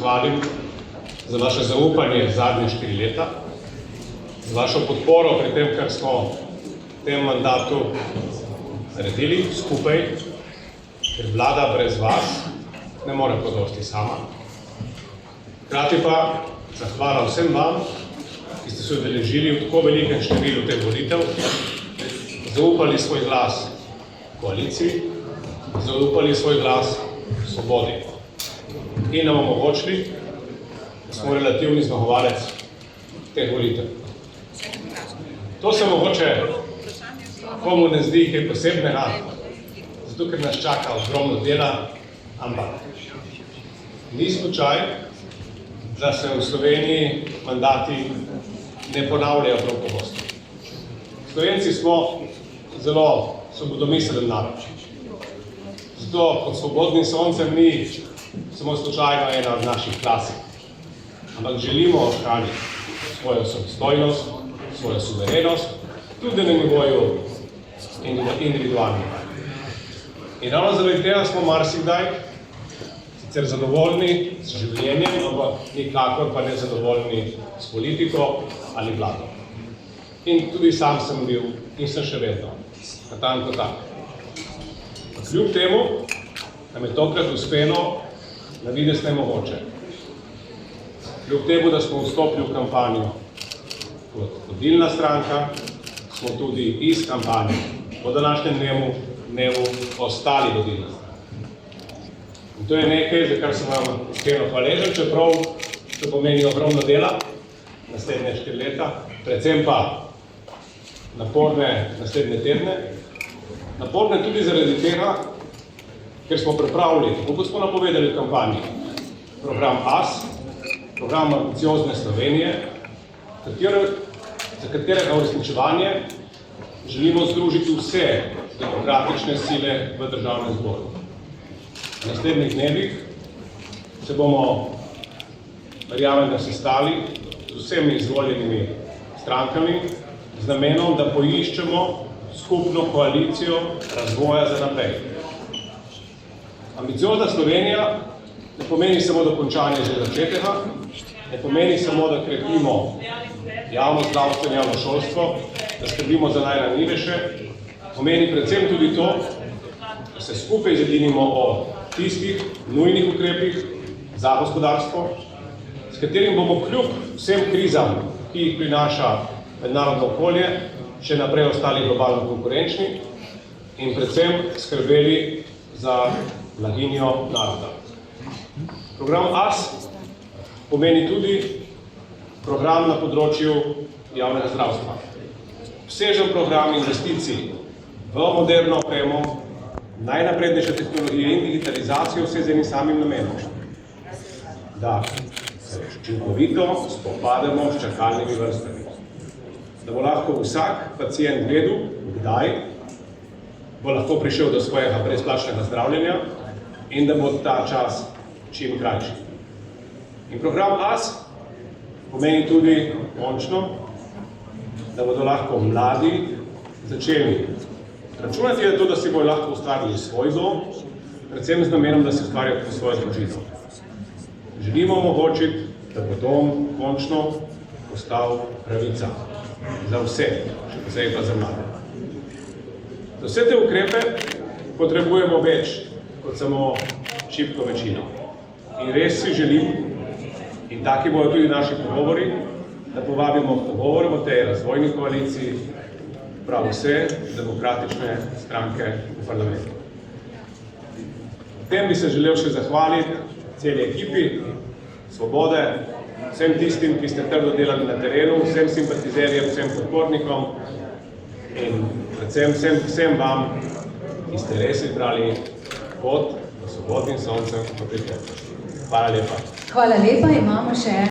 zahvalim za vaše zaupanje zadnje 4 leta, za vašo podporo pri tem, kar smo v tem mandatu naredili skupaj, ker vlada brez vas ne more podosti sama. Hkrati pa zahvala vsem vam, ki ste se udeležili v tako velikem številu teh volitev, zaupali svoj glas koaliciji, zaupali svoj glas Svobodi in nam omogočili, da smo relativni zmagovalec teh volitev. To se mogoče komu ne zdi kaj posebnega, zato ker nas čaka ogromno dela, ampak ni slučaj, da se v Sloveniji mandati ne ponavljajo prav pogosto. Slovenci smo zelo svobodomiselen narod. Zato pod svobodnim soncem ni samo slučajno ena od naših klasik, ampak želimo ohraniti svojo samostojnost, svojo suverenost, tudi na nivoju individualnega. In ravno zaradi tega smo marsikdaj sicer zadovoljni s življenjem, ampak nikakor pa ne zadovoljni s politiko ali vlado. In tudi sam sem bil in sem še vedno natanko tak. Kljub temu nam je tokrat uspelo na videz nemogoče. Kljub temu, da smo vstopili v kampanjo kot vodilna stranka, smo tudi iz kampanje po današnjem dnevu ostali vodilna stranka. In to je nekaj, za kar sem vam iskreno hvaležen, čeprav to pomeni ogromno dela naslednje 4 leta, predvsem pa naporne naslednje tedne. Naporne tudi zaradi tega, ker smo pripravili, kot smo napovedali v kampanji, program AS, program Ambiciozne Slovenije, za katerega uresničevanje želimo združiti vse demokratične sile v državnem zboru. V naslednjih dnevih se bomo, verjamem, da sestali z vsemi izvoljenimi strankami z namenom, da poiščemo skupno koalicijo razvoja za naprej. Ambiciozna Slovenija ne pomeni samo dokončanje že začetega, ne pomeni samo, da krepimo javno zdravstvo in javno šolstvo, da skrbimo za najranljivejše, pomeni predvsem tudi to, da se skupaj zedinimo o tistih nujnih ukrepih za gospodarstvo, s katerim bomo kljub vsem krizam, ki jih prinaša mednarodno okolje, še naprej ostali globalno konkurenčni in predvsem skrbeli za blaginjo naroda. Program AS pomeni tudi program na področju javnega zdravstva. Obsežen program investicij v moderno opremo, najnaprednejše tehnologije in digitalizacijo vse z enim samim namenom, da se učinkovito spopademo s čakalnimi vrstami. Da bo lahko vsak pacient vedel, kdaj bo lahko prišel do svojega brezplačnega zdravljenja in da bo ta čas čim krajši. In program AS pomeni tudi končno, da bodo lahko mladi začeli računati na to, da si bodo lahko ustvarili svoj dom, predvsem z namenom, da si ustvarjajo svojo družino. Želimo omogočiti, da bo dom končno postal pravica za vse, še posebej pa za mlade. Za vse te ukrepe potrebujemo več kot samo šibko večino. In res si želim, in taki bodo tudi naši pogovori, da povabimo pogovor o tej razvojni koaliciji prav vse demokratične stranke v parlamentu. Tem bi se želel še zahvaliti celi ekipi Svobode, vsem tistim, ki ste trdo delali na terenu, vsem simpatizerjem, vsem podpornikom in predvsem vsem vam, ki ste res izbrali pot v svobodnim soncem v prihodnosti. Hvala lepa. Hvala lepa, imamo še